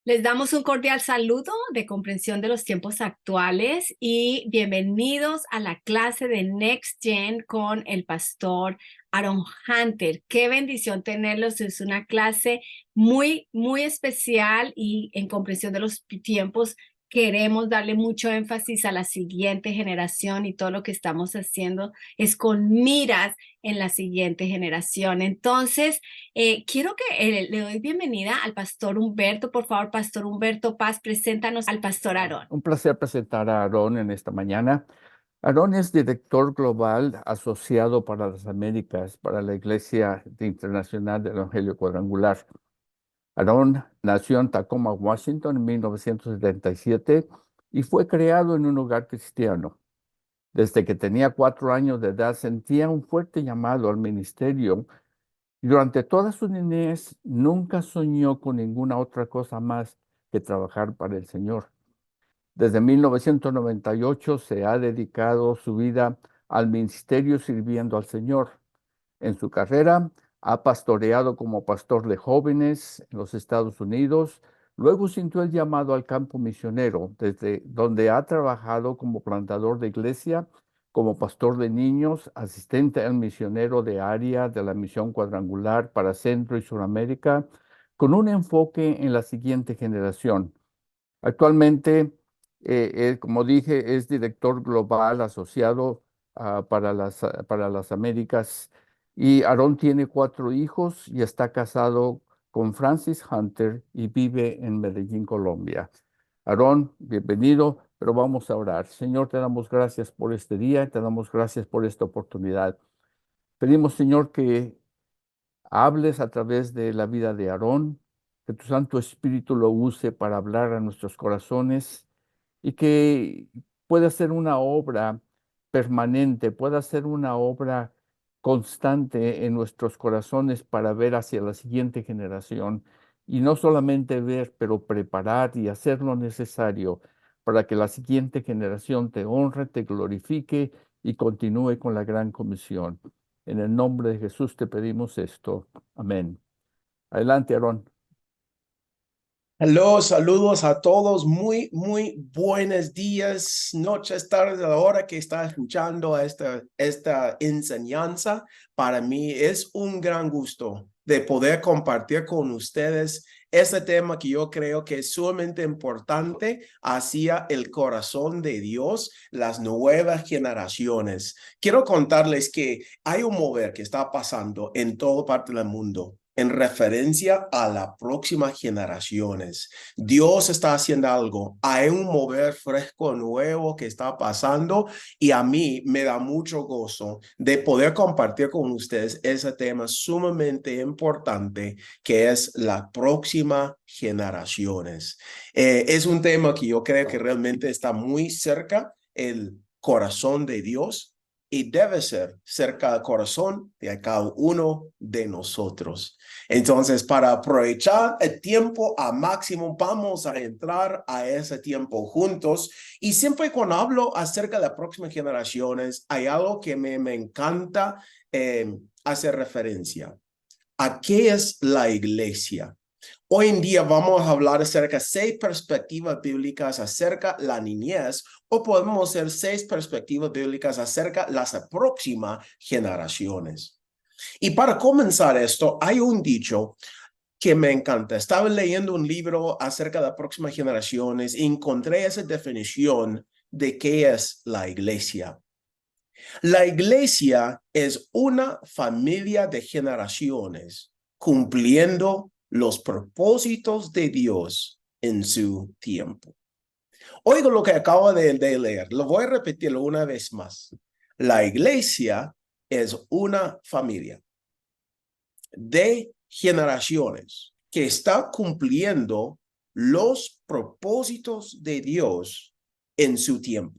Les damos un cordial saludo de comprensión de los tiempos actuales y bienvenidos a la clase de Next Gen con el pastor Aaron Hunter. Qué bendición tenerlos. Es una clase muy especial y en comprensión de los tiempos queremos darle mucho énfasis a la siguiente generación y todo lo que estamos haciendo es con miras en la siguiente generación. Entonces, quiero que le doy bienvenida al pastor Humberto. Por favor, pastor Humberto Paz, preséntanos al pastor Aarón. Un placer presentar a Aarón en esta mañana. Aarón es director global asociado para las Américas para la Iglesia Internacional del Evangelio Cuadrangular. Aarón nació en Tacoma, Washington, en 1977 y fue creado en un hogar cristiano. Desde que tenía 4 años de edad sentía un fuerte llamado al ministerio y durante toda su niñez nunca soñó con ninguna otra cosa más que trabajar para el Señor. Desde 1998 se ha dedicado su vida al ministerio sirviendo al Señor. En su carrera ha pastoreado como pastor de jóvenes en los Estados Unidos. Luego sintió el llamado al campo misionero, desde donde ha trabajado como plantador de iglesia, como pastor de niños, asistente al misionero de área de la Misión Cuadrangular para Centro y Suramérica, con un enfoque en la siguiente generación. Actualmente, como dije, es director global asociado para las Américas y Aarón tiene 4 hijos y está casado con Francis Hunter y vive en Medellín, Colombia. Aarón, bienvenido, pero vamos a orar. Señor, te damos gracias por este día, te damos gracias por esta oportunidad. Pedimos, Señor, que hables a través de la vida de Aarón, que tu Santo Espíritu lo use para hablar a nuestros corazones y que pueda ser una obra permanente, pueda ser una obra constante en nuestros corazones para ver hacia la siguiente generación y no solamente ver, pero preparar y hacer lo necesario para que la siguiente generación te honre, te glorifique y continúe con la gran comisión. En el nombre de Jesús te pedimos esto. Amén. Adelante, Aarón. Hello, saludos a todos. Muy buenos días, noches, tardes, a la hora que está escuchando esta enseñanza. Para mí es un gran gusto de poder compartir con ustedes este tema que yo creo que es sumamente importante hacia el corazón de Dios, las nuevas generaciones. Quiero contarles que hay un mover que está pasando en toda parte del mundo en referencia a las próximas generaciones. Dios está haciendo algo. Hay un mover fresco nuevo que está pasando y a mí me da mucho gozo de poder compartir con ustedes ese tema sumamente importante que es las próximas generaciones. Es un tema que yo creo que realmente está muy cerca el corazón de Dios y debe ser cerca del corazón de cada uno de nosotros. Entonces, para aprovechar el tiempo a máximo, vamos a entrar a ese tiempo juntos. Y siempre cuando hablo acerca de las próximas generaciones, hay algo que me encanta hacer referencia. ¿A qué es la iglesia? Hoy en día vamos a hablar acerca de 6 perspectivas bíblicas acerca de la niñez o podemos hacer 6 perspectivas bíblicas acerca de las próximas generaciones. Y para comenzar esto, hay un dicho que me encanta. Estaba leyendo un libro acerca de las próximas generaciones y encontré esa definición de qué es la iglesia. La iglesia es una familia de generaciones cumpliendo los propósitos de Dios en su tiempo. Oigo lo que acabo de leer, lo voy a repetirlo una vez más. La iglesia es una familia de generaciones que está cumpliendo los propósitos de Dios en su tiempo.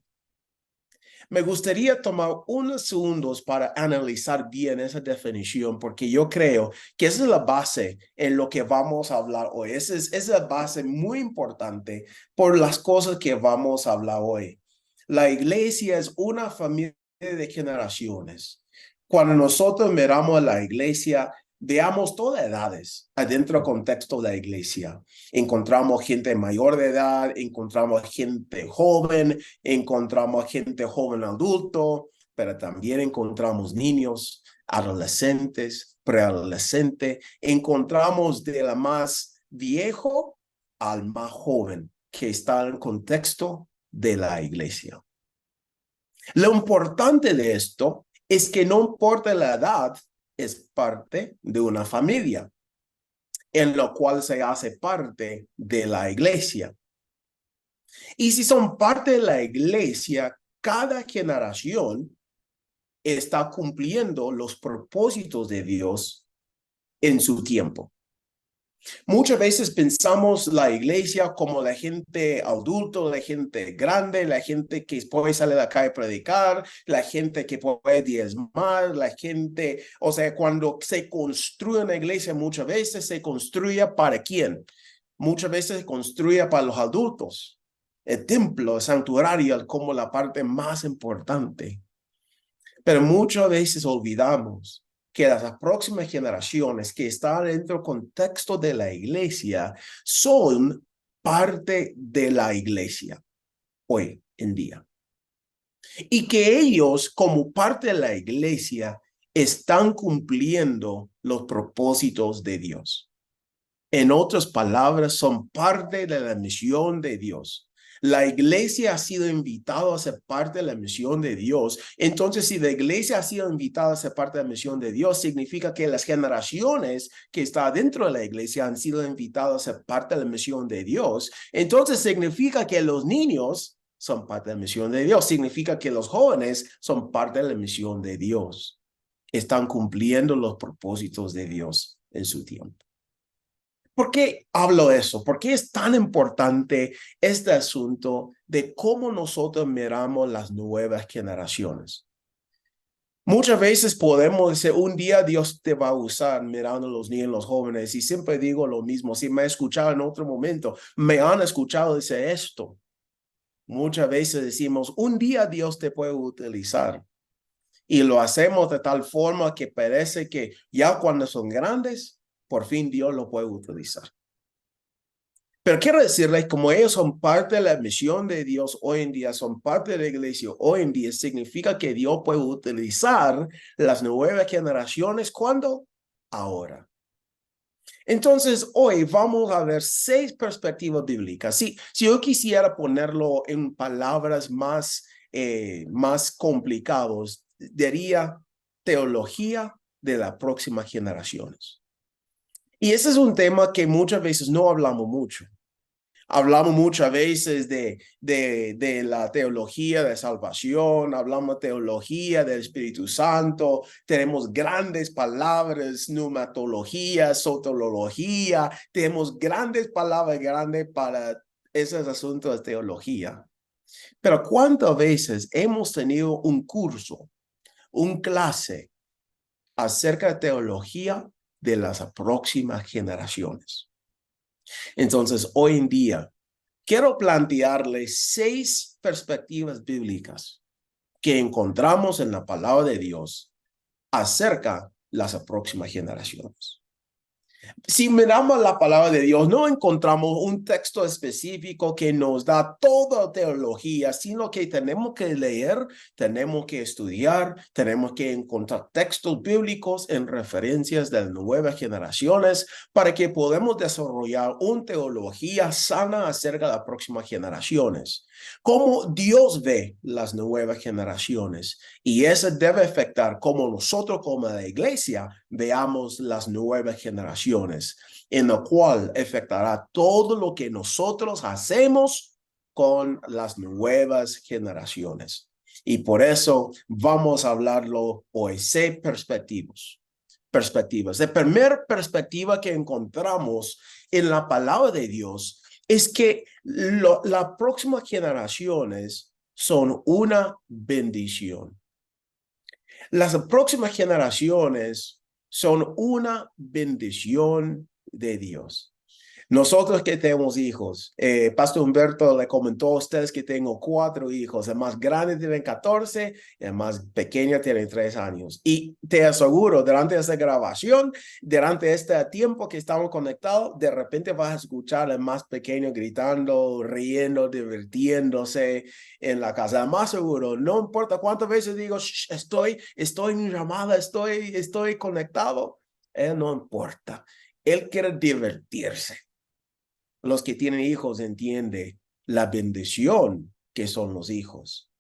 Me gustaría tomar unos segundos para analizar bien esa definición, porque yo creo que esa es la base en lo que vamos a hablar hoy. Esa es la base muy importante por las cosas que vamos a hablar hoy. La iglesia es una familia de generaciones. Cuando nosotros miramos a la iglesia, veamos todas edades adentro del contexto de la iglesia. Encontramos gente mayor de edad, encontramos gente joven joven adulto, pero también encontramos niños, adolescentes, preadolescentes. Encontramos de la más viejo al más joven que está en el contexto de la iglesia. Lo importante de esto es que no importa la edad, es parte de una familia, en lo cual se hace parte de la iglesia. Y si son parte de la iglesia, cada generación está cumpliendo los propósitos de Dios en su tiempo. Muchas veces pensamos la iglesia como la gente adulta, la gente grande, la gente que puede salir a la calle a predicar, la gente que puede diezmar, la gente, o sea, cuando se construye una iglesia, muchas veces se construye ¿para quién? Muchas veces se construye para los adultos. El templo, el santuario, como la parte más importante. Pero muchas veces olvidamos que las próximas generaciones que están dentro del contexto de la iglesia son parte de la iglesia hoy en día. Y que ellos, como parte de la iglesia, están cumpliendo los propósitos de Dios. En otras palabras, son parte de la misión de Dios. La iglesia ha sido invitada a ser parte de la misión de Dios. Entonces, si la iglesia ha sido invitada a ser parte de la misión de Dios, significa que las generaciones que están dentro de la iglesia han sido invitadas a ser parte de la misión de Dios. Entonces, significa que los niños son parte de la misión de Dios. Significa que los jóvenes son parte de la misión de Dios. Están cumpliendo los propósitos de Dios en su tiempo. ¿Por qué hablo eso? ¿Por qué es tan importante este asunto de cómo nosotros miramos las nuevas generaciones? Muchas veces podemos decir, un día Dios te va a usar mirando a los niños, los jóvenes, y siempre digo lo mismo. Si me he escuchado en otro momento, me han escuchado decir esto. Muchas veces decimos, un día Dios te puede utilizar. Y lo hacemos de tal forma que parece que ya cuando son grandes, por fin Dios lo puede utilizar. Pero quiero decirles, como ellos son parte de la misión de Dios hoy en día, son parte de la iglesia hoy en día, significa que Dios puede utilizar las nuevas generaciones. ¿Cuándo? Ahora. Entonces, hoy vamos a ver 6 perspectivas bíblicas. Si yo quisiera ponerlo en palabras más complicadas, diría teología de las próximas generaciones. Y ese es un tema que muchas veces no hablamos mucho. Hablamos muchas veces de la teología de salvación, hablamos de teología del Espíritu Santo, tenemos grandes palabras, pneumatología, soteriología, tenemos grandes palabras grandes para esos asuntos de teología. Pero ¿cuántas veces hemos tenido un curso, un clase acerca de teología de las próximas generaciones? Entonces, hoy en día, quiero plantearles 6 perspectivas bíblicas que encontramos en la palabra de Dios acerca de las próximas generaciones. Si miramos la palabra de Dios, no encontramos un texto específico que nos da toda teología, sino que tenemos que leer, tenemos que estudiar, tenemos que encontrar textos bíblicos en referencias de las nuevas generaciones para que podamos desarrollar una teología sana acerca de las próximas generaciones. Cómo Dios ve las nuevas generaciones, y eso debe afectar cómo nosotros como la iglesia veamos las nuevas generaciones, en lo cual afectará todo lo que nosotros hacemos con las nuevas generaciones. Y por eso vamos a hablarlo hoy, 6 perspectivas. La primera perspectiva que encontramos en la palabra de Dios es que las próximas generaciones son una bendición. Las próximas generaciones son una bendición de Dios. Nosotros que tenemos hijos, Pastor Humberto le comentó a ustedes que tengo 4 hijos, el más grande tiene 14, el más pequeño tiene 3 años. Y te aseguro, durante esta grabación, durante este tiempo que estamos conectados, de repente vas a escuchar al más pequeño gritando, riendo, divirtiéndose en la casa. Más seguro, no importa cuántas veces digo, estoy en llamada, estoy conectado, él no importa. Él quiere divertirse. Los que tienen hijos entienden la bendición que son los hijos.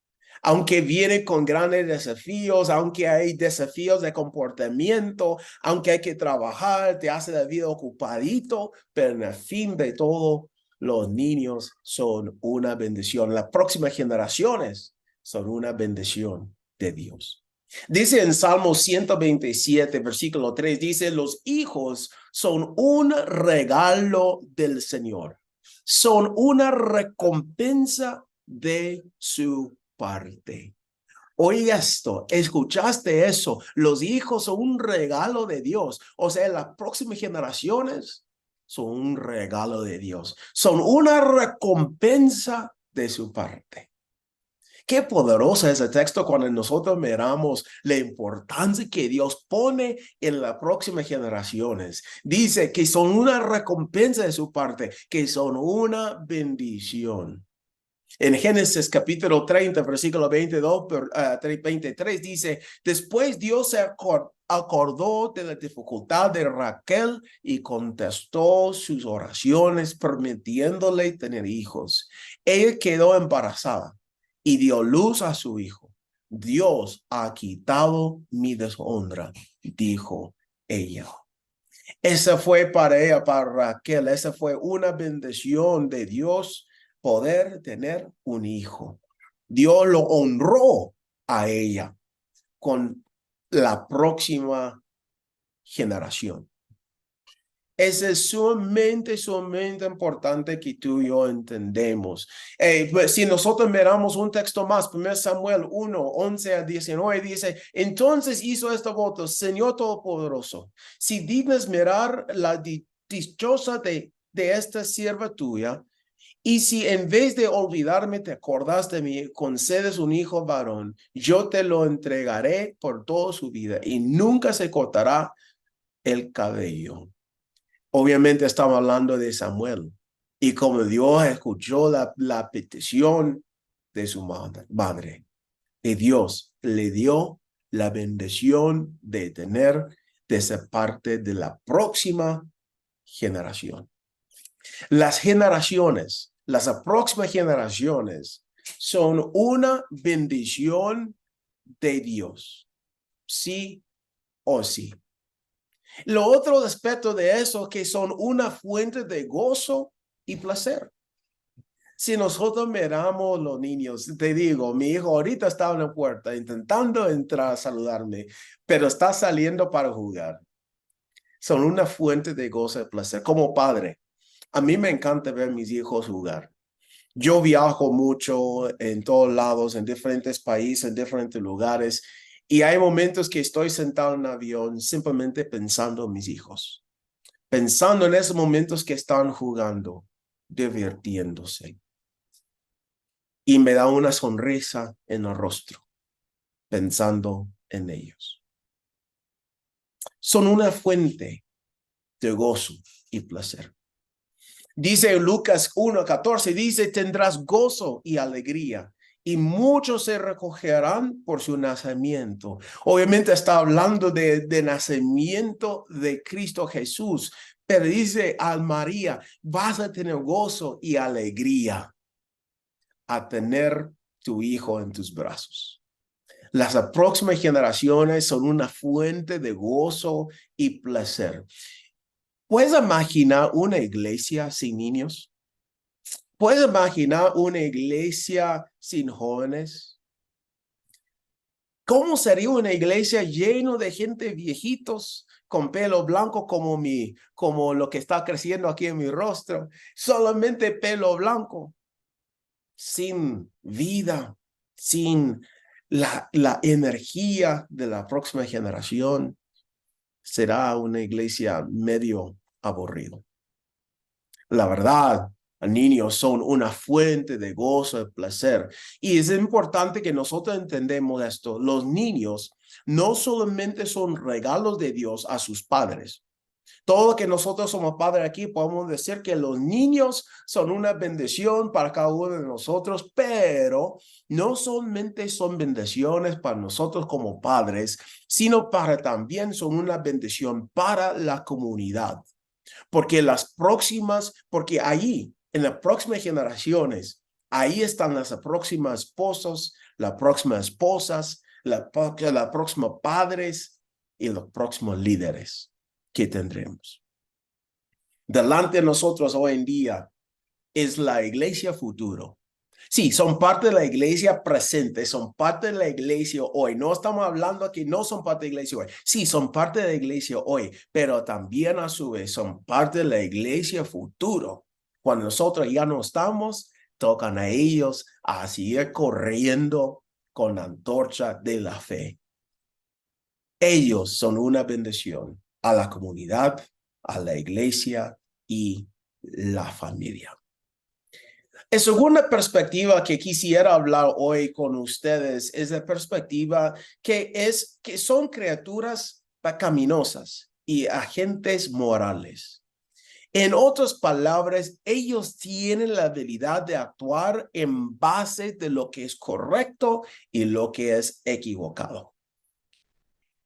Aunque viene con grandes desafíos, aunque hay desafíos de comportamiento, aunque hay que trabajar, te hace la vida ocupadito, pero en el fin de todo, los niños son una bendición. Las próximas generaciones son una bendición de Dios. Dice en Salmo 127, versículo 3, dice, los hijos son un regalo del Señor. Son una recompensa de su parte. Oye esto, ¿escuchaste eso? Los hijos son un regalo de Dios. O sea, las próximas generaciones son un regalo de Dios. Son una recompensa de su parte. Qué poderoso es ese texto cuando nosotros miramos la importancia que Dios pone en las próximas generaciones. Dice que son una recompensa de su parte, que son una bendición. En Génesis capítulo 30, versículo 22, 23 dice, después Dios se acordó de la dificultad de Raquel y contestó sus oraciones permitiéndole tener hijos. Ella quedó embarazada y dio luz a su hijo. Dios ha quitado mi deshonra, dijo ella. Esa fue para ella, para Raquel, esa fue una bendición de Dios, poder tener un hijo. Dios lo honró a ella con la próxima generación. Es sumamente importante que tú y yo entendemos. Pues, si nosotros miramos un texto más, 1 Samuel 1, 11 a 19, dice, entonces hizo este voto, Señor Todopoderoso, si dignas mirar la dichosa de esta sierva tuya, y si en vez de olvidarme te acordas de mí, concedes un hijo varón, yo te lo entregaré por toda su vida y nunca se cortará el cabello. Obviamente estamos hablando de Samuel. Y como Dios escuchó la petición de su madre, y Dios le dio la bendición de tener de ser parte de la próxima generación. Las próximas generaciones son una bendición de Dios, sí o sí. Lo otro aspecto de eso es que son una fuente de gozo y placer. Si nosotros miramos los niños, te digo, mi hijo ahorita estaba en la puerta intentando entrar a saludarme, pero está saliendo para jugar. Son una fuente de gozo y placer. Como padre, a mí me encanta ver a mis hijos jugar. Yo viajo mucho en todos lados, en diferentes países, en diferentes lugares. Y hay momentos que estoy sentado en un avión simplemente pensando en mis hijos, pensando en esos momentos que están jugando, divirtiéndose. Y me da una sonrisa en el rostro, pensando en ellos. Son una fuente de gozo y placer. Dice Lucas 1:14, dice, tendrás gozo y alegría, y muchos se recogerán por su nacimiento. Obviamente está hablando de nacimiento de Cristo Jesús, pero dice a María, vas a tener gozo y alegría a tener tu hijo en tus brazos. Las próximas generaciones son una fuente de gozo y placer. ¿Puedes imaginar una iglesia sin niños? ¿Puedes imaginar una iglesia sin jóvenes? ¿Cómo sería una iglesia llena de gente viejitos con pelo blanco como lo que está creciendo aquí en mi rostro? Solamente pelo blanco, sin vida, sin la energía de la próxima generación. Será una iglesia medio aburrido. La verdad, niños son una fuente de gozo y placer. Y es importante que nosotros entendamos esto. Los niños no solamente son regalos de Dios a sus padres. Todo que nosotros somos padres aquí, podemos decir que los niños son una bendición para cada uno de nosotros, pero no solamente son bendiciones para nosotros como padres, sino para también son una bendición para la comunidad. Porque ahí, en las próximas generaciones, ahí están las próximas esposos, las próximas esposas, la próxima padres y los próximos líderes que tendremos. Delante de nosotros hoy en día es la iglesia futuro. Sí, son parte de la iglesia presente, son parte de la iglesia hoy. No estamos hablando que no son parte de la iglesia hoy. Sí, son parte de la iglesia hoy, pero también a su vez son parte de la iglesia futuro. Cuando nosotros ya no estamos, tocan a ellos a seguir corriendo con la antorcha de la fe. Ellos son una bendición a la comunidad, a la iglesia y la familia. La segunda perspectiva que quisiera hablar hoy con ustedes es la perspectiva que son criaturas pecaminosas y agentes morales. En otras palabras, ellos tienen la habilidad de actuar en base de lo que es correcto y lo que es equivocado.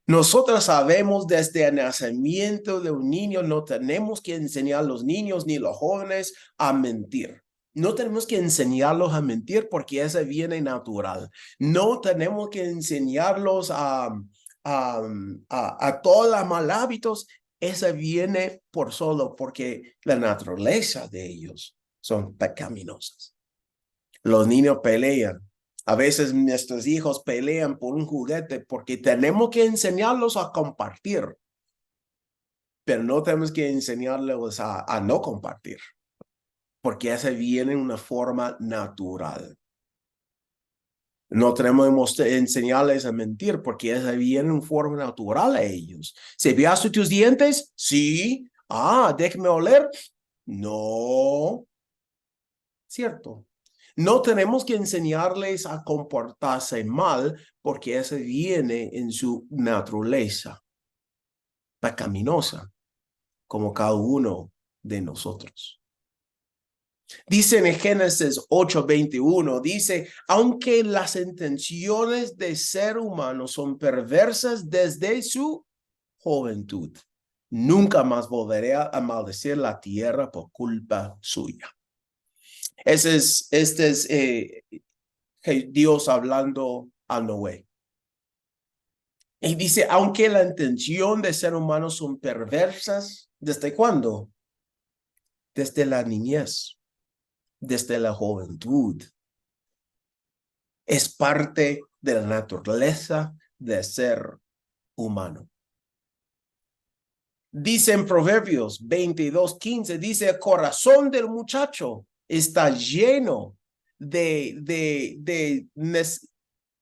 Nosotros sabemos desde el nacimiento de un niño, no tenemos que enseñar a los niños ni los jóvenes a mentir. No tenemos que enseñarlos a mentir porque eso viene natural. No tenemos que enseñarlos a todos los mal hábitos. Eso viene por solo porque la naturaleza de ellos son pecaminosas. Los niños pelean. A veces nuestros hijos pelean por un juguete porque tenemos que enseñarlos a compartir, pero no tenemos que enseñarlos a no compartir, porque ese viene en una forma natural. No tenemos que enseñarles a mentir porque ese viene en forma natural a ellos. ¿Cepillas tus dientes? Sí. Déjame oler. No. Cierto. No tenemos que enseñarles a comportarse mal porque ese viene en su naturaleza pecaminosa, como cada uno de nosotros. Dice en Génesis 8:21, dice, aunque las intenciones de ser humano son perversas desde su juventud, nunca más volveré a maldecir la tierra por culpa suya. Este es Dios hablando a Noé. Y dice, aunque la intención de ser humano son perversas, ¿desde cuándo? Desde la niñez, desde la juventud. Es parte de la naturaleza de ser humano. Dice en Proverbios 22:15, dice, el corazón del muchacho está lleno de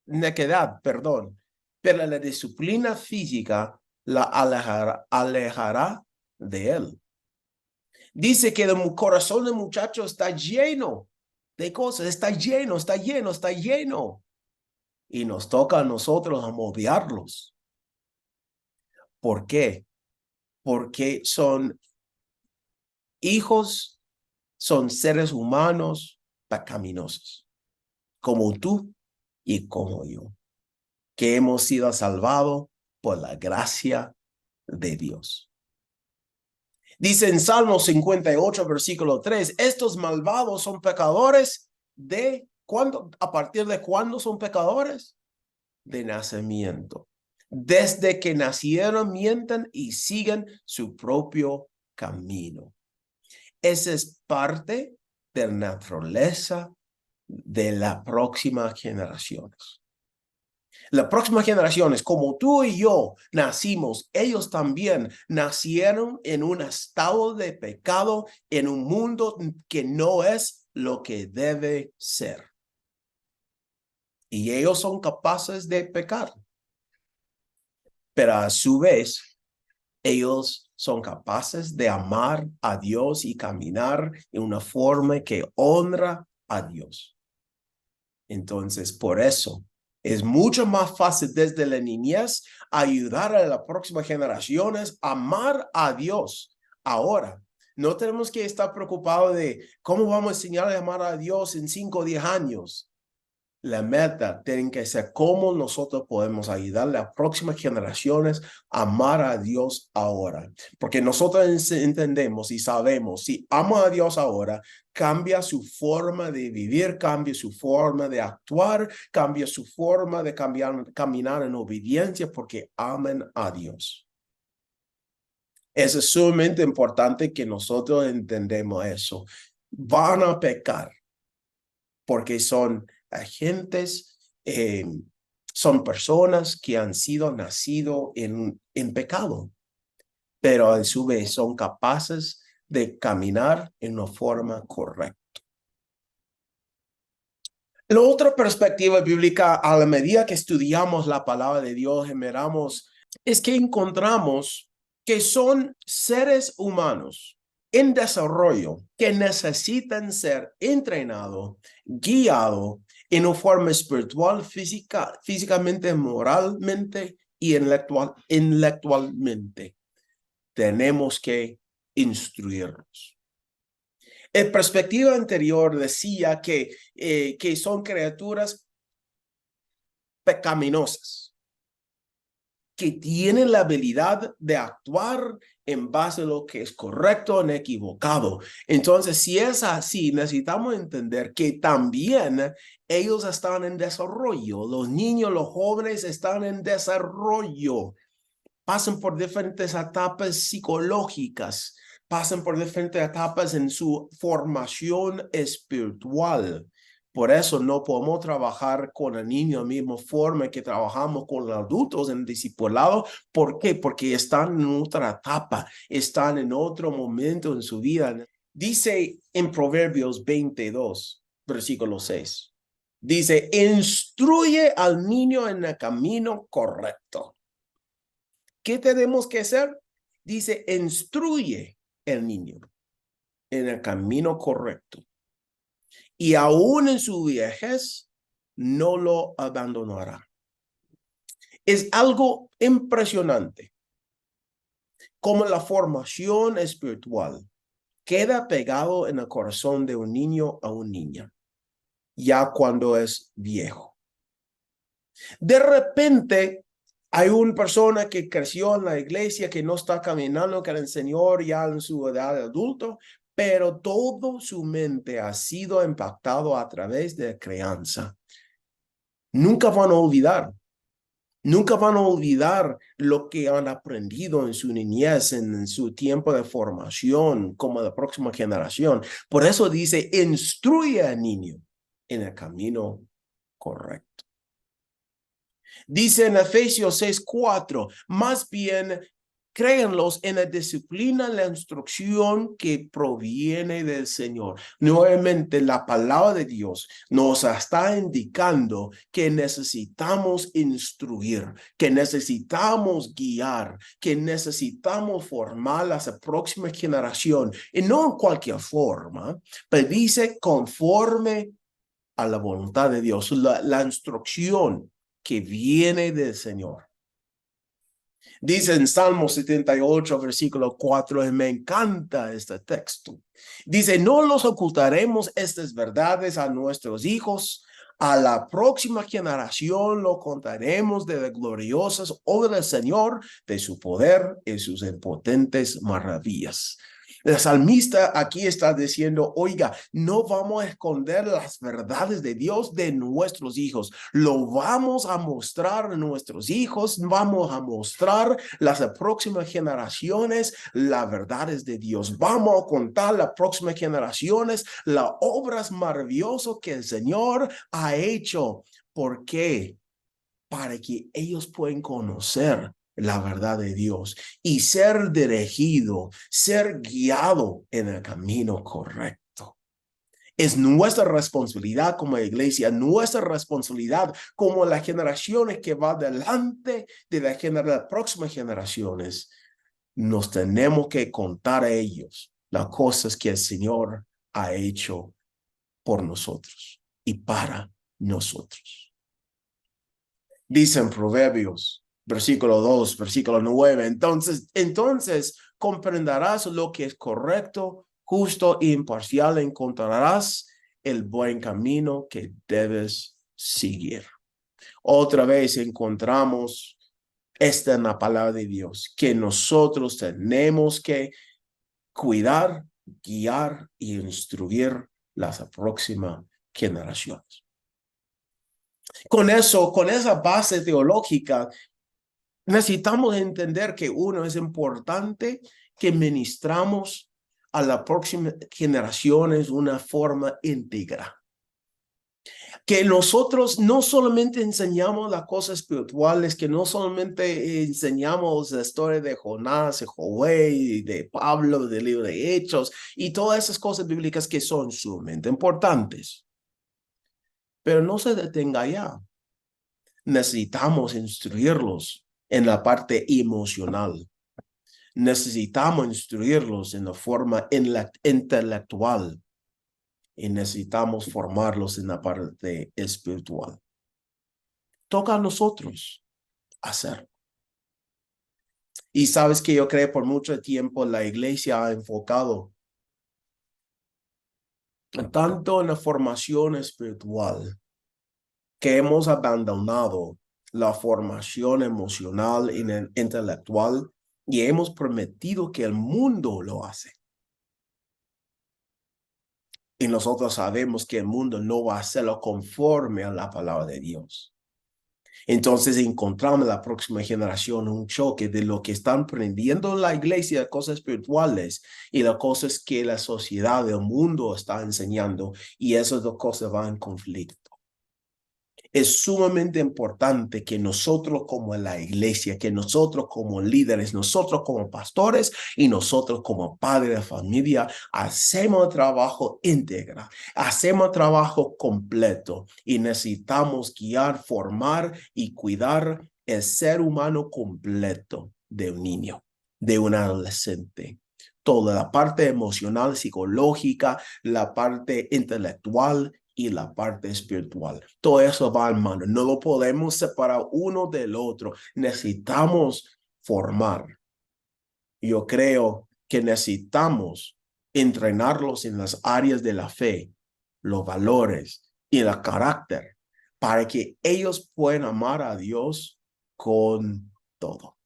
necedad, pero la disciplina física la alejará de él. Dice que el corazón del muchacho está lleno de cosas, está lleno. Y nos toca a nosotros moldearlos. ¿Por qué? Porque son seres humanos pecaminosos, como tú y como yo, que hemos sido salvados por la gracia de Dios. Dice en Salmo 58, versículo 3, estos malvados son pecadores ¿de cuándo? ¿A partir de cuándo son pecadores? De nacimiento. Desde que nacieron mienten y siguen su propio camino. Esa es parte de la naturaleza de las próximas generaciones. Las próximas generaciones, como tú y yo nacimos, ellos también nacieron en un estado de pecado, en un mundo que no es lo que debe ser. Y ellos son capaces de pecar. Pero a su vez, Ellos son capaces de amar a Dios y caminar en una forma que honra a Dios. Entonces, por eso es mucho más fácil desde la niñez ayudar a las próximas generaciones a amar a Dios. Ahora, no tenemos que estar preocupados de cómo vamos a enseñar a amar a Dios en 5 o 10 años. La meta tiene que ser cómo nosotros podemos ayudar a las próximas generaciones a amar a Dios ahora. Porque nosotros entendemos y sabemos, si amo a Dios ahora, cambia su forma de vivir, cambia su forma de actuar, cambia su forma de caminar en obediencia porque aman a Dios. Es sumamente importante que nosotros entendemos eso. Van a pecar porque son agentes, son personas que han sido nacido en pecado, pero a su vez son capaces de caminar en una forma correcta. La otra perspectiva bíblica, a la medida que estudiamos la palabra de Dios y miramos, es que encontramos que son seres humanos en desarrollo que necesitan ser entrenados, guiados en una forma espiritual, físicamente, moralmente y intelectualmente. Tenemos que instruirlos. En perspectiva anterior decía que son criaturas pecaminosas, que tienen la habilidad de actuar en base a lo que es correcto o equivocado. Entonces, si es así, necesitamos entender que también ellos están en desarrollo. Los niños, los jóvenes están en desarrollo. Pasan por diferentes etapas psicológicas, pasan por diferentes etapas en su formación espiritual. Por eso no podemos trabajar con el niño de la misma forma que trabajamos con los adultos en el discipulado. ¿Por qué? Porque están en otra etapa, están en otro momento en su vida. Dice en Proverbios 22, versículo 6, dice, instruye al niño en el camino correcto. ¿Qué tenemos que hacer? Dice, instruye al niño en el camino correcto. Y aún en su vejez, no lo abandonará. Es algo impresionante como la formación espiritual queda pegado en el corazón de un niño a una niña, ya cuando es viejo. De repente, hay una persona que creció en la iglesia, que no está caminando con el Señor ya en su edad de adulto, pero toda su mente ha sido impactado a través de la crianza. Nunca van a olvidar lo que han aprendido en su niñez, en su tiempo de formación, como la próxima generación. Por eso dice, instruye al niño en el camino correcto. Dice en Efesios 6:4, más bien créanlos en la disciplina, la instrucción que proviene del Señor. Nuevamente, la palabra de Dios nos está indicando que necesitamos instruir, que necesitamos guiar, que necesitamos formar a la próxima generación, y no en cualquier forma, pero dice conforme a la voluntad de Dios, la instrucción que viene del Señor. Dice en Salmo 78, versículo 4, y me encanta este texto. Dice, no los ocultaremos estas verdades a nuestros hijos, a la próxima generación lo contaremos de las gloriosas obras del Señor, de su poder y sus impotentes maravillas. El salmista aquí está diciendo, oiga, no vamos a esconder las verdades de Dios de nuestros hijos. Lo vamos a mostrar a nuestros hijos, vamos a mostrar las próximas generaciones las verdades de Dios. Vamos a contar a las próximas generaciones las obras maravillosas que el Señor ha hecho. ¿Por qué? Para que ellos puedan conocer la verdad de Dios y ser dirigido, ser guiado en el camino correcto. Es nuestra responsabilidad como iglesia, nuestra responsabilidad como las generaciones que van delante de las próximas generaciones, nos tenemos que contar a ellos las cosas que el Señor ha hecho por nosotros y para nosotros. Dicen Proverbios, versículo 2, versículo 9. Entonces comprenderás lo que es correcto, justo e imparcial. Encontrarás el buen camino que debes seguir. Otra vez encontramos esta en la palabra de Dios, que nosotros tenemos que cuidar, guiar y instruir las próximas generaciones. Con esa base teológica, necesitamos entender que uno es importante que ministramos a las próximas generaciones de una forma íntegra. Que nosotros no solamente enseñamos las cosas espirituales, que no solamente enseñamos la historia de Jonás, de Josué, de Pablo, del libro de Hechos y todas esas cosas bíblicas que son sumamente importantes. Pero no se detenga allá. Necesitamos instruirlos en la parte emocional. Necesitamos instruirlos en la forma intelectual. Y necesitamos formarlos en la parte espiritual. Toca a nosotros hacerlo. Y sabes que yo creo por mucho tiempo la iglesia ha enfocado tanto en la formación espiritual que hemos abandonado la formación emocional y intelectual y hemos prometido que el mundo lo hace. Y nosotros sabemos que el mundo no va a hacerlo conforme a la palabra de Dios. Entonces encontramos en la próxima generación un choque de lo que están aprendiendo la iglesia, cosas espirituales y las cosas que la sociedad, el mundo está enseñando, y esas dos cosas van en conflicto. Es sumamente importante que nosotros como la iglesia, que nosotros como líderes, nosotros como pastores y nosotros como padres de familia, hacemos trabajo íntegro, hacemos trabajo completo y necesitamos guiar, formar y cuidar el ser humano completo de un niño, de un adolescente. Toda la parte emocional, psicológica, la parte intelectual y la parte espiritual. Todo eso va hermano. No lo podemos separar uno del otro. Necesitamos formar. Yo creo que necesitamos entrenarlos en las áreas de la fe, los valores y el carácter para que ellos puedan amar a Dios con todo.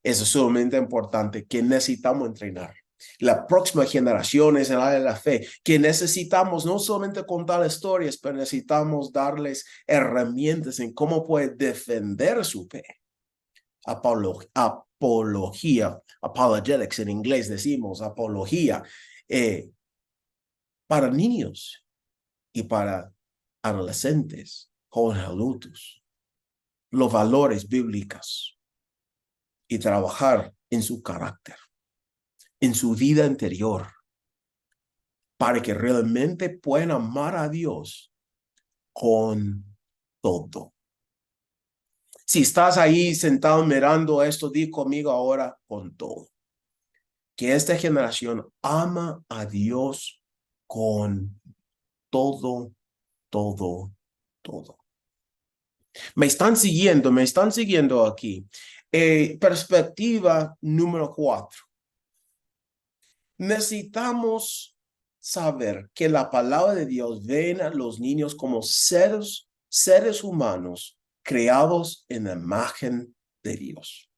Eso es sumamente importante que necesitamos entrenar. La próxima generación es el área de la fe, que necesitamos no solamente contar historias, pero necesitamos darles herramientas en cómo puede defender su fe. Apología, apologetics en inglés decimos, apología, para niños y para adolescentes, jóvenes adultos, los valores bíblicos y trabajar en su carácter, en su vida interior, para que realmente puedan amar a Dios con todo. Si estás ahí sentado mirando esto, di conmigo ahora con todo. Que esta generación ama a Dios con todo, todo, todo. Me están siguiendo aquí. Perspectiva número 4. Necesitamos saber que la palabra de Dios ve a los niños como seres humanos creados en la imagen de Dios.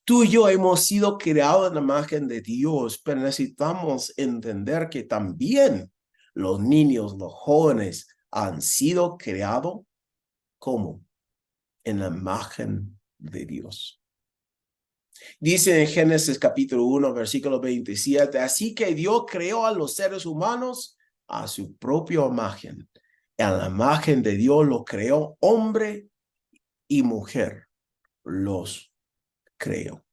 Tú y yo hemos sido creados en la imagen de Dios, pero necesitamos entender que también los niños, los jóvenes han sido creados como en la imagen de Dios. Dice en Génesis capítulo 1, versículo 27, así que Dios creó a los seres humanos a su propia imagen. A la imagen de Dios los creó, hombre y mujer los creó.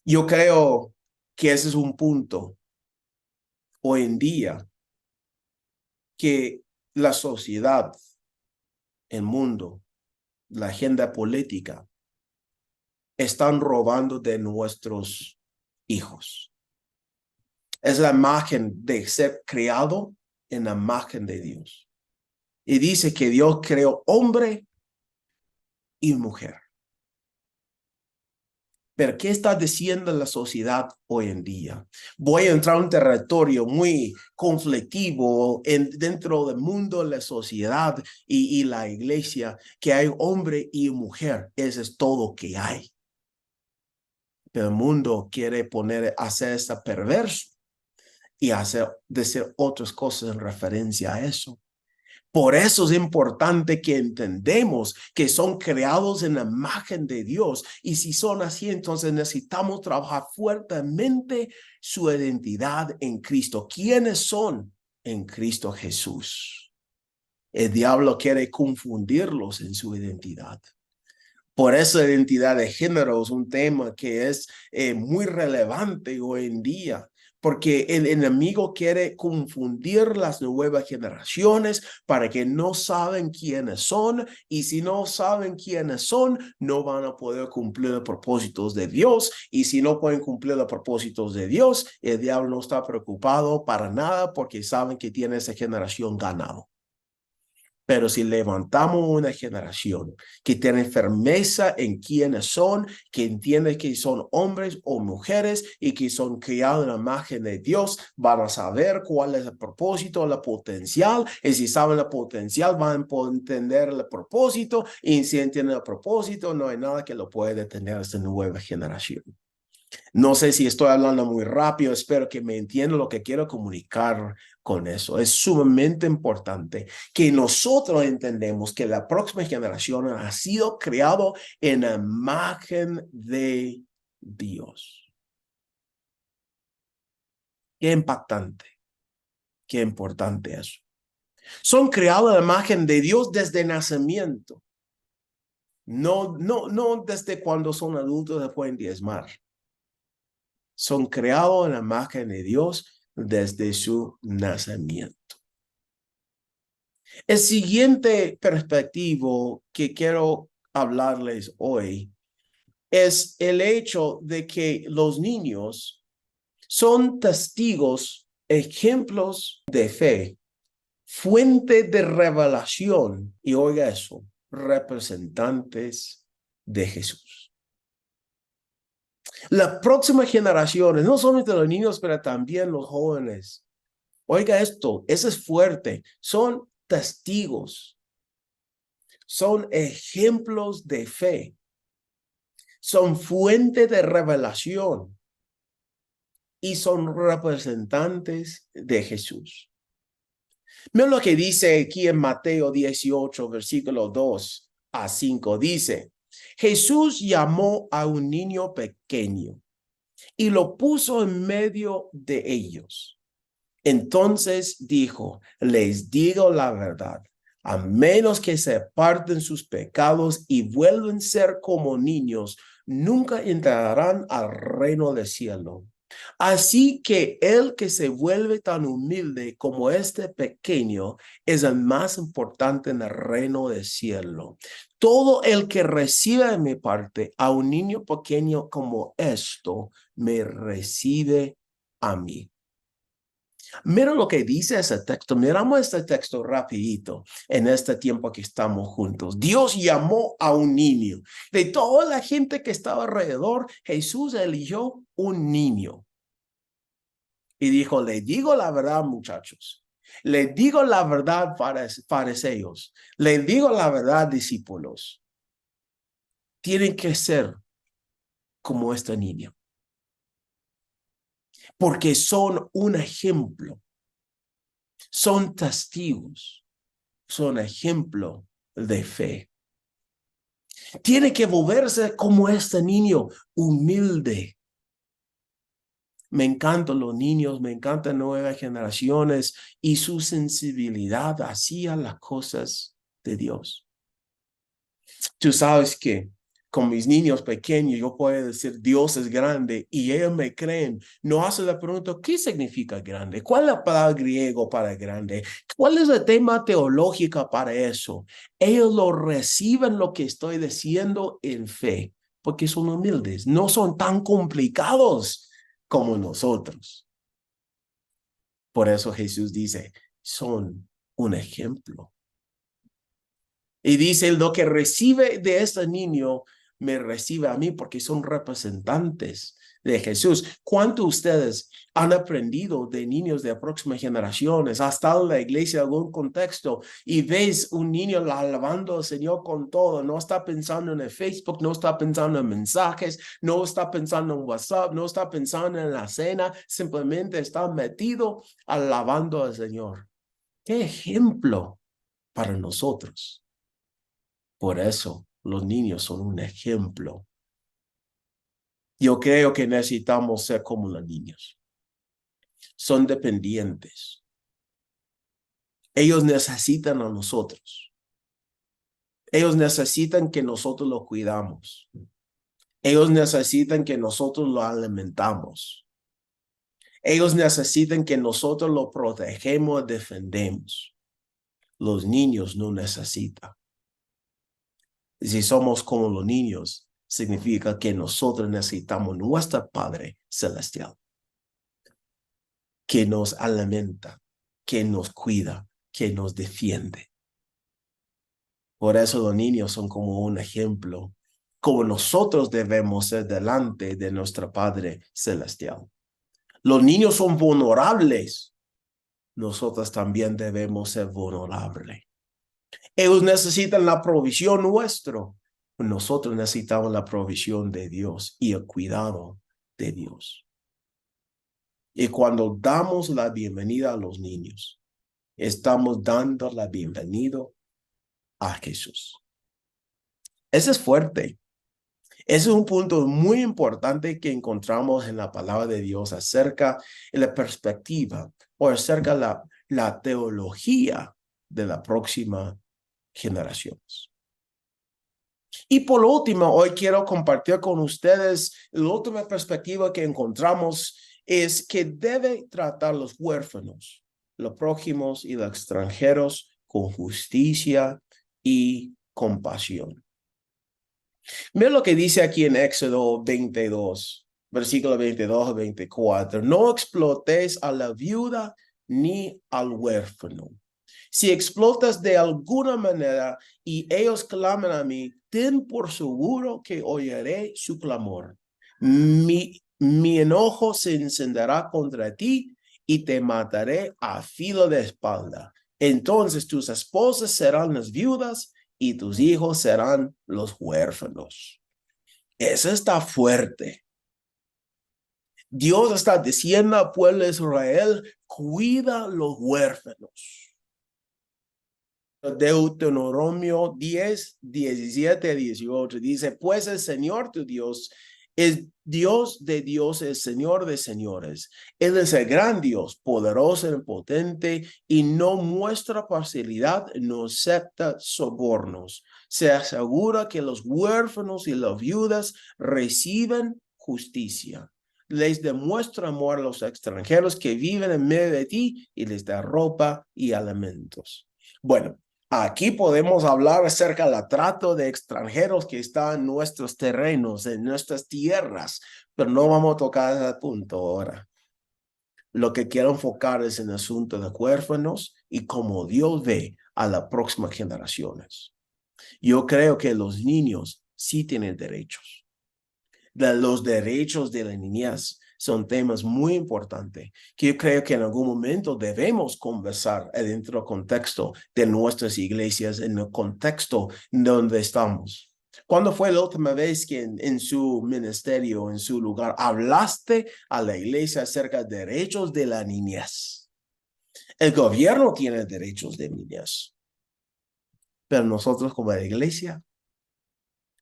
Yo creo que ese es un punto hoy en día que la sociedad, el mundo, la agenda política están robando de nuestros hijos. Es la imagen de ser creado en la imagen de Dios. Y dice que Dios creó hombre y mujer. Pero ¿qué está diciendo la sociedad hoy en día? Voy a entrar a un territorio muy conflictivo dentro del mundo, la sociedad y la iglesia, que hay hombre y mujer. Eso es todo que hay. Pero el mundo quiere hacer esta perverso y decir otras cosas en referencia a eso. Por eso es importante que entendemos que son creados en la imagen de Dios. Y si son así, entonces necesitamos trabajar fuertemente su identidad en Cristo. ¿Quiénes son en Cristo Jesús? El diablo quiere confundirlos en su identidad. Por eso la identidad de género es un tema que es muy relevante hoy en día, porque el enemigo quiere confundir las nuevas generaciones para que no saben quiénes son, y si no saben quiénes son, no van a poder cumplir los propósitos de Dios, y si no pueden cumplir los propósitos de Dios, el diablo no está preocupado para nada porque saben que tiene esa generación ganado. Pero si levantamos una generación que tiene firmeza en quiénes son, que entiende que son hombres o mujeres y que son criados en la imagen de Dios, van a saber cuál es el propósito, el potencial. Y si saben el potencial, van a poder entender el propósito. Y si entienden el propósito, no hay nada que lo pueda detener a esta nueva generación. No sé si estoy hablando muy rápido, espero que me entiendan lo que quiero comunicar con eso. Es sumamente importante que nosotros entendemos que la próxima generación ha sido creado en la imagen de Dios. Qué impactante, qué importante eso. Son creados en la imagen de Dios desde nacimiento. No desde cuando son adultos se pueden diezmar. Son creados en la imagen de Dios desde su nacimiento. El siguiente perspectivo que quiero hablarles hoy es el hecho de que los niños son testigos, ejemplos de fe, fuente de revelación y, oiga eso, representantes de Jesús. Las próximas generaciones, no solamente los niños, pero también los jóvenes. Oiga esto, eso es fuerte. Son testigos. Son ejemplos de fe. Son fuente de revelación. Y son representantes de Jesús. Mira lo que dice aquí en Mateo 18, versículo 2 a 5. Dice, Jesús llamó a un niño pequeño y lo puso en medio de ellos. Entonces dijo, les digo la verdad, a menos que se aparten sus pecados y vuelvan a ser como niños, nunca entrarán al reino del cielo. Así que el que se vuelve tan humilde como este pequeño es el más importante en el reino del cielo. Todo el que recibe de mi parte a un niño pequeño como esto, me recibe a mí. Mira lo que dice ese texto. Miramos este texto rapidito en este tiempo que estamos juntos. Dios llamó a un niño. De toda la gente que estaba alrededor, Jesús eligió un niño. Y dijo, le digo la verdad, muchachos. Le digo la verdad, fariseos. Le digo la verdad, discípulos. Tienen que ser como este niño. Porque son un ejemplo. Son testigos. Son ejemplo de fe. Tiene que volverse como este niño, humilde. Me encantan los niños, me encantan nuevas generaciones y su sensibilidad hacia las cosas de Dios. Tú sabes que con mis niños pequeños yo puedo decir Dios es grande y ellos me creen. No hacen la pregunta, ¿qué significa grande? ¿Cuál es la palabra griego para grande? ¿Cuál es el tema teológico para eso? Ellos lo reciben lo que estoy diciendo en fe porque son humildes, no son tan complicados como nosotros. Por eso Jesús dice, son un ejemplo. Y dice, lo que recibe de este niño, me recibe a mí porque son representantes de Jesús. ¿Cuántos de ustedes han aprendido de niños de próximas generaciones? ¿Has estado en la iglesia en algún contexto y ves un niño alabando al Señor con todo? No está pensando en el Facebook, no está pensando en mensajes, no está pensando en WhatsApp, no está pensando en la cena, simplemente está metido alabando al Señor. ¡Qué ejemplo para nosotros! Por eso los niños son un ejemplo. Yo creo que necesitamos ser como los niños. Son dependientes. Ellos necesitan a nosotros. Ellos necesitan que nosotros los cuidamos. Ellos necesitan que nosotros los alimentamos. Ellos necesitan que nosotros los protegemos y defendemos. Los niños no necesitan. Si somos como los niños, significa que nosotros necesitamos nuestro Padre Celestial, que nos alimenta, que nos cuida, que nos defiende. Por eso los niños son como un ejemplo, como nosotros debemos ser delante de nuestro Padre Celestial. Los niños son vulnerables. Nosotros también debemos ser vulnerables. Ellos necesitan la provisión nuestra. Nosotros necesitamos la provisión de Dios y el cuidado de Dios. Y cuando damos la bienvenida a los niños, estamos dando la bienvenida a Jesús. Ese es fuerte. Ese es un punto muy importante que encontramos en la palabra de Dios acerca de la perspectiva o acerca de la teología de la próxima generaciones. Y por último, hoy quiero compartir con ustedes la última perspectiva que encontramos es que debe tratar los huérfanos, los prójimos y los extranjeros con justicia y compasión. Mira lo que dice aquí en Éxodo 22, versículo 22 a 24. No explotéis a la viuda ni al huérfano. Si explotas de alguna manera y ellos claman a mí, ten por seguro que oiré su clamor. Mi enojo se encenderá contra ti y te mataré a filo de espada. Entonces tus esposas serán las viudas y tus hijos serán los huérfanos. Eso está fuerte. Dios está diciendo al pueblo de Israel, cuida los huérfanos. Deuteronomio 10, 17 a 18 dice, pues el Señor tu Dios es Dios de dioses, Señor de señores. Él es el gran Dios, poderoso y potente, y no muestra parcialidad, no acepta sobornos. Se asegura que los huérfanos y las viudas reciben justicia. Les demuestra amor a los extranjeros que viven en medio de ti y les da ropa y alimentos. Bueno, aquí podemos hablar acerca del trato de extranjeros que están en nuestros terrenos, en nuestras tierras, pero no vamos a tocar ese punto ahora. Lo que quiero enfocar es en el asunto de huérfanos y cómo Dios ve a las próximas generaciones. Yo creo que los niños sí tienen derechos. Los derechos de la niñez son temas muy importantes que yo creo que en algún momento debemos conversar dentro del contexto de nuestras iglesias, en el contexto donde estamos. ¿Cuándo fue la última vez que en su ministerio, en su lugar, hablaste a la iglesia acerca de derechos de la niñez? El gobierno tiene derechos de niñez, pero nosotros como la iglesia,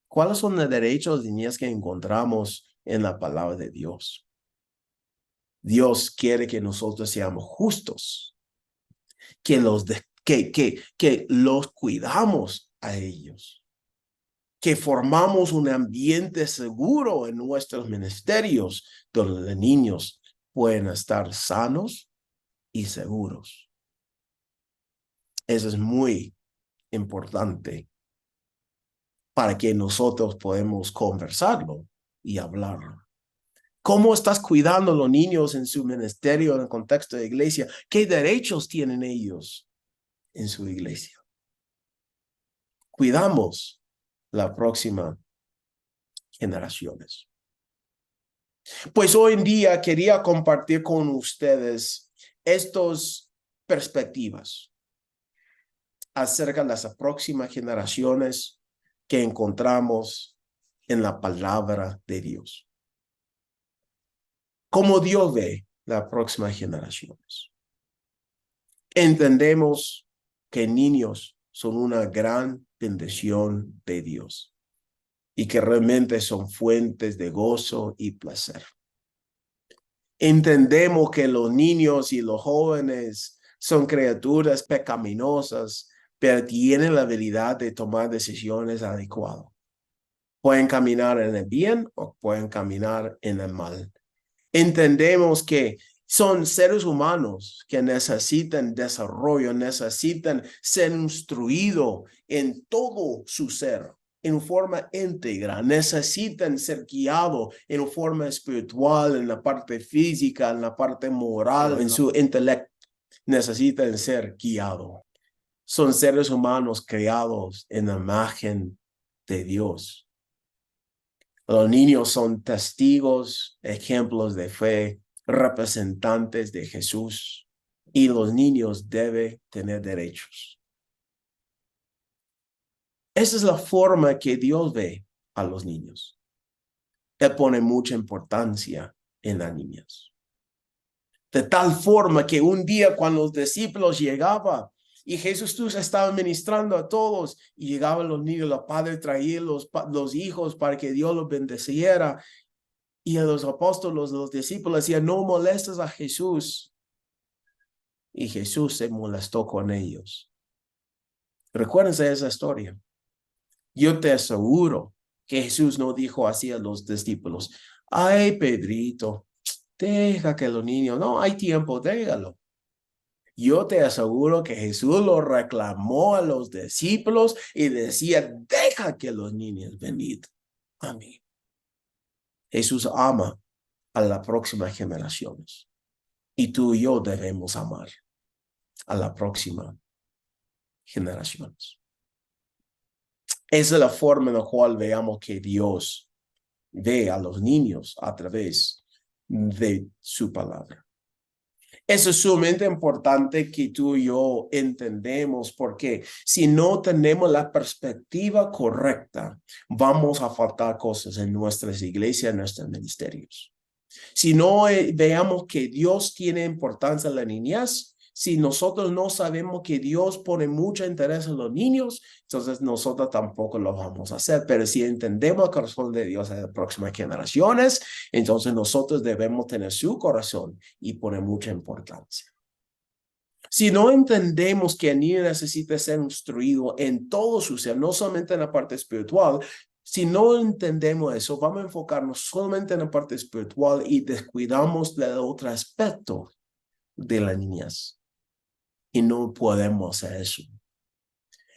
¿cuáles son los derechos de niñez que encontramos en la palabra de Dios? Dios quiere que nosotros seamos justos, que los cuidamos a ellos, que formamos un ambiente seguro en nuestros ministerios donde los niños pueden estar sanos y seguros. Eso es muy importante. para que nosotros podamos conversarlo y hablarlo. ¿Cómo estás cuidando a los niños en su ministerio, en el contexto de iglesia? ¿Qué derechos tienen ellos en su iglesia? Cuidamos las próximas generaciones. Pues hoy en día quería compartir con ustedes estas perspectivas acerca de las próximas generaciones que encontramos en la palabra de Dios. ¿Cómo Dios ve las próximas generaciones? Entendemos que niños son una gran bendición de Dios y que realmente son fuentes de gozo y placer. Entendemos que los niños y los jóvenes son criaturas pecaminosas, pero tienen la habilidad de tomar decisiones adecuadas. Pueden caminar en el bien o pueden caminar en el mal. Entendemos que son seres humanos que necesitan desarrollo, necesitan ser instruidos en todo su ser, en forma íntegra, necesitan ser guiados en forma espiritual, en la parte física, en la parte moral, en su intelecto, necesitan ser guiados. Son seres humanos creados en la imagen de Dios. Los niños son testigos, ejemplos de fe, representantes de Jesús, y los niños deben tener derechos. Esa es la forma que Dios ve a los niños. Él pone mucha importancia en las niñas. De tal forma que un día cuando los discípulos llegaban y Jesús estaba ministrando a todos y llegaban los niños, los padres traían los hijos para que Dios los bendeciera. Y a los apóstoles, los discípulos decían, no molestes a Jesús. Y Jesús se molestó con ellos. Recuérdense esa historia. Yo te aseguro que Jesús no dijo así a los discípulos, ay, Pedrito, deja que los niños, no hay tiempo, déjalo. Yo te aseguro que Jesús lo reclamó a los discípulos y decía, deja que los niños vengan a mí. Jesús ama a las próximas generaciones y tú y yo debemos amar a las próximas generaciones. Esa es la forma en la cual veamos que Dios ve a los niños a través de su palabra. Eso es sumamente importante que tú y yo entendemos, porque si no tenemos la perspectiva correcta, vamos a faltar cosas en nuestras iglesias, en nuestros ministerios. Si no veamos que Dios tiene importancia en la niñez, si nosotros no sabemos que Dios pone mucho interés en los niños, entonces nosotros tampoco lo vamos a hacer. Pero si entendemos el corazón de Dios en las próximas generaciones, entonces nosotros debemos tener su corazón y poner mucha importancia. Si no entendemos que el niño necesita ser instruido en todo su ser, no solamente en la parte espiritual, si no entendemos eso, vamos a enfocarnos solamente en la parte espiritual y descuidamos del otro aspecto de la niñez. Y no podemos hacer eso.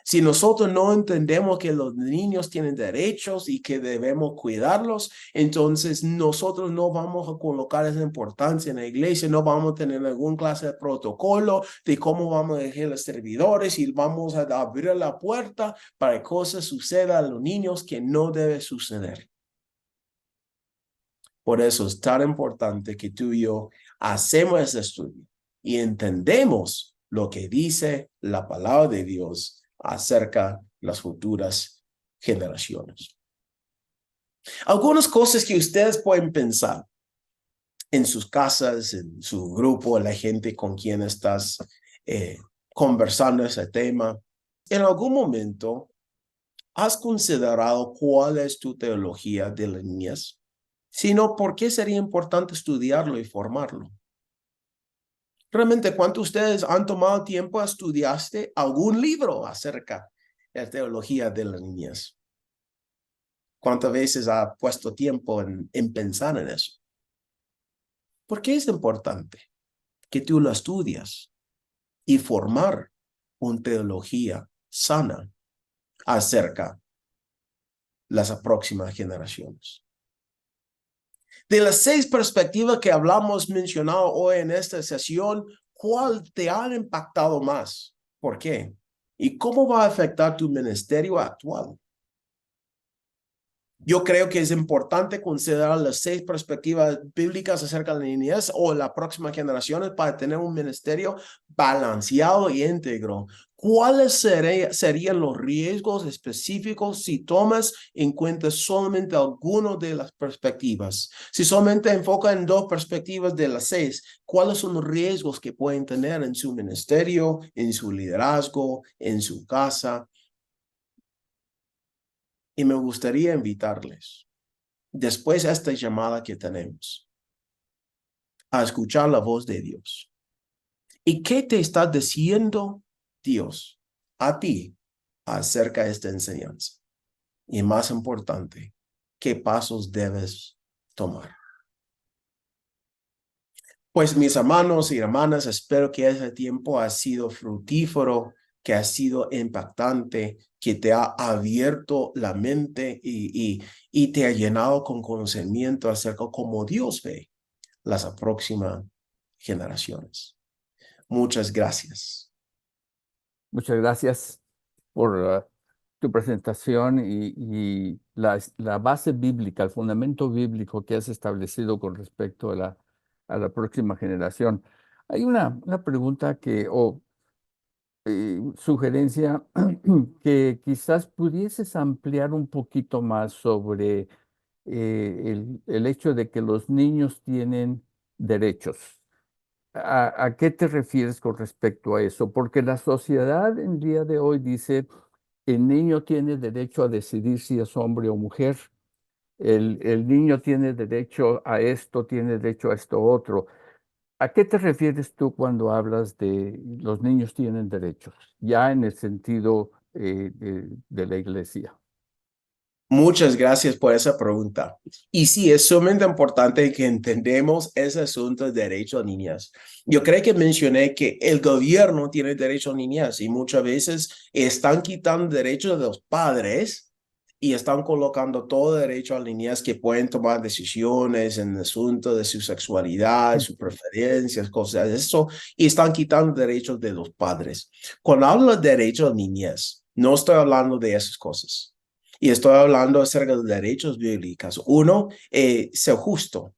Si nosotros no entendemos que los niños tienen derechos y que debemos cuidarlos, entonces nosotros no vamos a colocar esa importancia en la iglesia, no vamos a tener ninguna clase de protocolo de cómo vamos a elegir los servidores y vamos a abrir la puerta para que cosas sucedan a los niños que no debe suceder. Por eso es tan importante que tú y yo hacemos ese estudio y entendemos lo que dice la palabra de Dios acerca de las futuras generaciones. Algunas cosas que ustedes pueden pensar en sus casas, en su grupo, la gente con quien estás conversando ese tema. En algún momento, ¿has considerado cuál es tu teología de la niñez? Si no, ¿por qué sería importante estudiarlo y formarlo? Realmente, ¿cuántos de ustedes han tomado tiempo a estudiaste algún libro acerca de la teología de la niñez? ¿Cuántas veces ha puesto tiempo en pensar en eso? ¿Por qué es importante que tú lo estudias y formar una teología sana acerca las próximas generaciones. De las 6 perspectivas que hablamos mencionado hoy en esta sesión, ¿cuál te ha impactado más? ¿Por qué? ¿Y cómo va a afectar tu ministerio actual? Yo creo que es importante considerar las 6 perspectivas bíblicas acerca de la niñez o las próximas generaciones para tener un ministerio balanceado y íntegro. ¿Cuáles serían los riesgos específicos si tomas en cuenta solamente algunas de las perspectivas? Si solamente enfoca en 2 perspectivas de las 6, ¿cuáles son los riesgos que pueden tener en su ministerio, en su liderazgo, en su casa? Y me gustaría invitarles, después de esta llamada que tenemos, a escuchar la voz de Dios. ¿Y qué te está diciendo Dios a ti acerca de esta enseñanza? Y más importante, ¿qué pasos debes tomar? Pues mis hermanos y hermanas, espero que ese tiempo ha sido fructífero, que ha sido impactante, que te ha abierto la mente y te ha llenado con conocimiento acerca de cómo Dios ve las próximas generaciones. Muchas gracias. Muchas gracias por tu presentación y la base bíblica, el fundamento bíblico que has establecido con respecto a la próxima generación. Hay una pregunta sugerencia que quizás pudieses ampliar un poquito más sobre el hecho de que los niños tienen derechos. ¿A qué te refieres con respecto a eso? Porque la sociedad en día de hoy dice, el niño tiene derecho a decidir si es hombre o mujer, el niño tiene derecho a esto, tiene derecho a esto otro. ¿A qué te refieres tú cuando hablas de los niños tienen derechos? Ya en el sentido de la iglesia. Muchas gracias por esa pregunta. Y sí, es sumamente importante que entendemos ese asunto de derecho a niñas. Yo creo que mencioné que el gobierno tiene derecho a niñas y muchas veces están quitando derechos de los padres y están colocando todo derecho a niñas que pueden tomar decisiones en el asunto de su sexualidad, sus preferencias, cosas de eso, y están quitando derechos de los padres. Cuando hablo de derecho a niñas, no estoy hablando de esas cosas. Y estoy hablando acerca de derechos bíblicos. Uno, ser justo.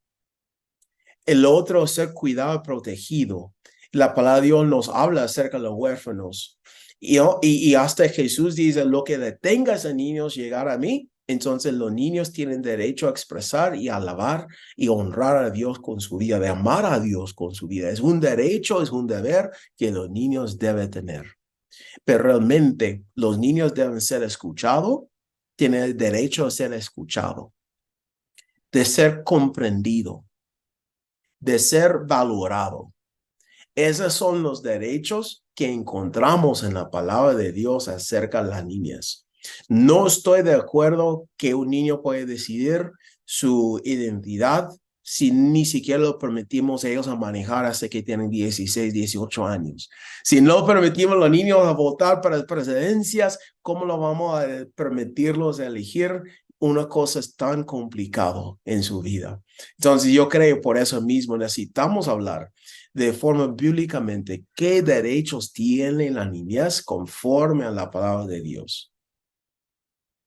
El otro, ser cuidado y protegido. La palabra de Dios nos habla acerca de los huérfanos. Y hasta Jesús dice, lo que detengas a niños llegar a mí, entonces los niños tienen derecho a expresar y alabar y honrar a Dios con su vida, de amar a Dios con su vida. Es un derecho, es un deber que los niños deben tener. Pero realmente los niños deben ser escuchados, tienen el derecho a ser escuchado, de ser comprendido, de ser valorado. Esos son los derechos que encontramos en la palabra de Dios acerca de las niñas. No estoy de acuerdo que un niño puede decidir su identidad si ni siquiera lo permitimos ellos a manejar hasta que tienen 16, 18 años. Si no permitimos a los niños a votar para las presidencias, ¿cómo lo vamos a permitirlos a elegir una cosa es tan complicado en su vida? Entonces yo creo por eso mismo necesitamos hablar de forma bíblicamente qué derechos tiene la niñez conforme a la palabra de Dios.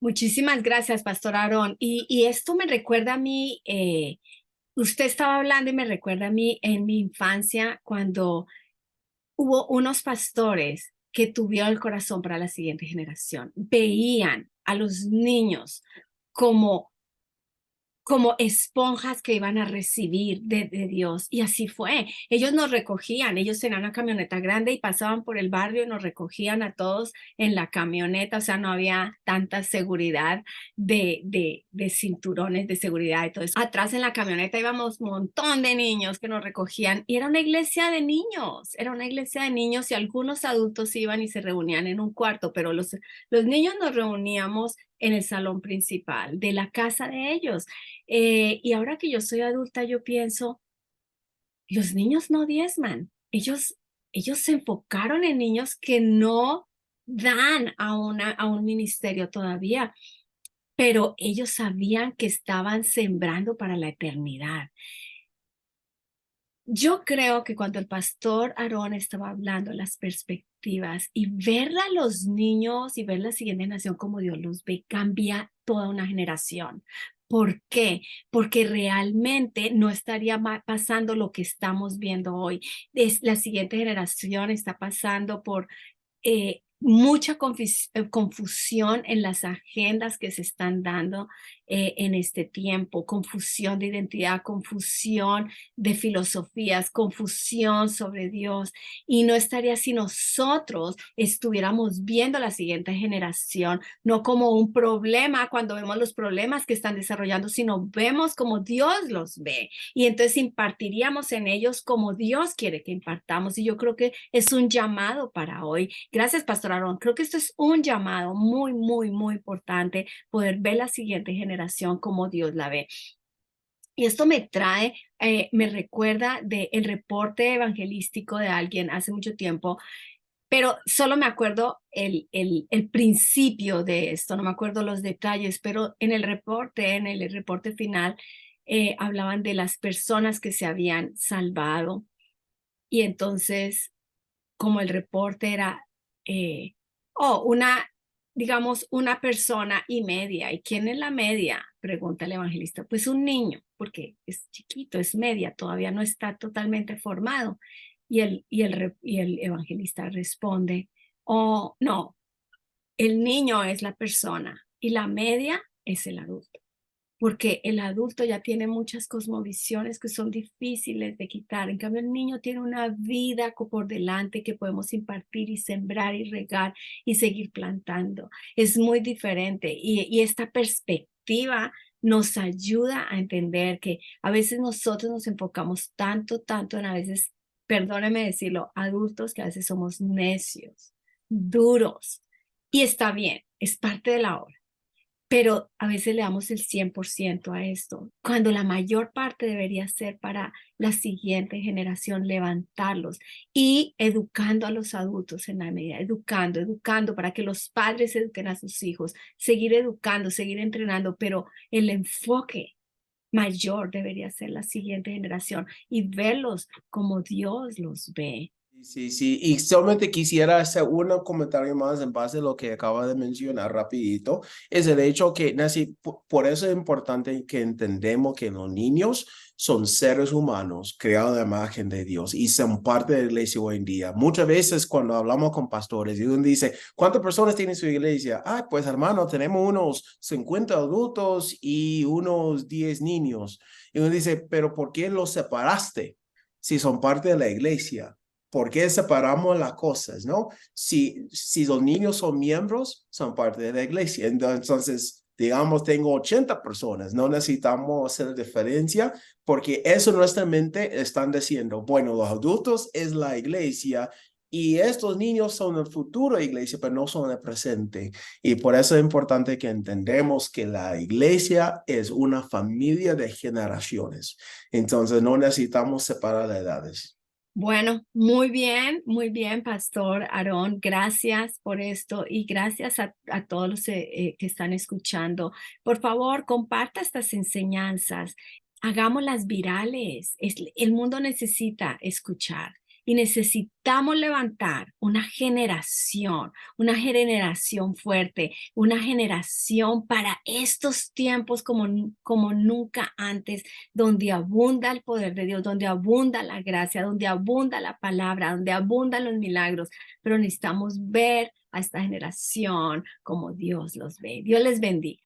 Muchísimas gracias, Pastor Aarón. Y esto me recuerda a mí, usted estaba hablando y me recuerda a mí en mi infancia cuando hubo unos pastores que tuvieron el corazón para la siguiente generación. Veían a los niños como esponjas que iban a recibir de Dios. Y así fue. Ellos nos recogían, ellos tenían una camioneta grande y pasaban por el barrio y nos recogían a todos en la camioneta. O sea, no había tanta seguridad de cinturones de seguridad y todo eso. Atrás en la camioneta íbamos un montón de niños que nos recogían y era una iglesia de niños, y algunos adultos iban y se reunían en un cuarto, pero los niños nos reuníamos en el salón principal de la casa de ellos. Y ahora que yo soy adulta, yo pienso, los niños no diezman. Ellos se enfocaron en niños que no dan a un ministerio todavía. pero ellos sabían que estaban sembrando para la eternidad. Yo creo que cuando el pastor Aarón estaba hablando las perspectivas y ver a los niños y ver la siguiente generación como Dios los ve, cambia toda una generación. ¿Por qué? Porque realmente no estaría pasando lo que estamos viendo hoy. La siguiente generación está pasando por mucha confusión en las agendas que se están dando en este tiempo, confusión de identidad, confusión de filosofías, confusión sobre Dios. Y no estaría si nosotros estuviéramos viendo a la siguiente generación, no como un problema cuando vemos los problemas que están desarrollando, sino vemos como Dios los ve. Y entonces impartiríamos en ellos como Dios quiere que impartamos. Y yo creo que es un llamado para hoy. Gracias, Pastor Aarón. Creo que esto es un llamado muy, muy, muy importante, poder ver la siguiente generación como Dios la ve. Y esto me recuerda del reporte evangelístico de alguien hace mucho tiempo, pero solo me acuerdo el principio de esto, no me acuerdo los detalles, pero en el reporte final, hablaban de las personas que se habían salvado. Y entonces, como el reporte era, digamos, una persona y media. ¿Y quién es la media? Pregunta el evangelista. Pues un niño, porque es chiquito, es media, todavía no está totalmente formado. Y el evangelista responde, oh, no, el niño es la persona y la media es el adulto, porque el adulto ya tiene muchas cosmovisiones que son difíciles de quitar. En cambio, el niño tiene una vida por delante que podemos impartir y sembrar y regar y seguir plantando. Es muy diferente y esta perspectiva nos ayuda a entender que a veces nosotros nos enfocamos tanto en a veces, perdóneme decirlo, adultos que a veces somos necios, duros, y está bien, es parte de la obra, pero a veces le damos el 100% a esto, cuando la mayor parte debería ser para la siguiente generación, levantarlos y educando a los adultos en la medida, educando para que los padres eduquen a sus hijos, seguir educando, seguir entrenando, pero el enfoque mayor debería ser la siguiente generación y verlos como Dios los ve. Sí, sí, y solamente quisiera hacer un comentario más en base a lo que acaba de mencionar rapidito, es el hecho que, Nancy, por eso es importante que entendemos que los niños son seres humanos creados a la imagen de Dios y son parte de la iglesia hoy en día. Muchas veces cuando hablamos con pastores y uno dice, ¿cuántas personas tiene su iglesia? Ah, pues hermano, tenemos unos 50 adultos y unos 10 niños. Y uno dice, pero ¿por qué los separaste si son parte de la iglesia? ¿Por qué separamos las cosas, no? Si los niños son miembros, son parte de la iglesia. Entonces, digamos, tengo 80 personas, no necesitamos hacer diferencia porque eso en nuestra mente están diciendo, bueno, los adultos es la iglesia y estos niños son el futuro de la iglesia, pero no son el presente. Y por eso es importante que entendamos que la iglesia es una familia de generaciones. Entonces, no necesitamos separar las edades. Bueno, muy bien, Pastor Aarón. Gracias por esto y gracias a todos los que están escuchando. Por favor, comparta estas enseñanzas, hagámoslas virales. El mundo necesita escuchar y necesitamos levantar una generación fuerte, una generación para estos tiempos como nunca antes, donde abunda el poder de Dios, donde abunda la gracia, donde abunda la palabra, donde abundan los milagros, pero necesitamos ver a esta generación como Dios los ve. Dios les bendiga.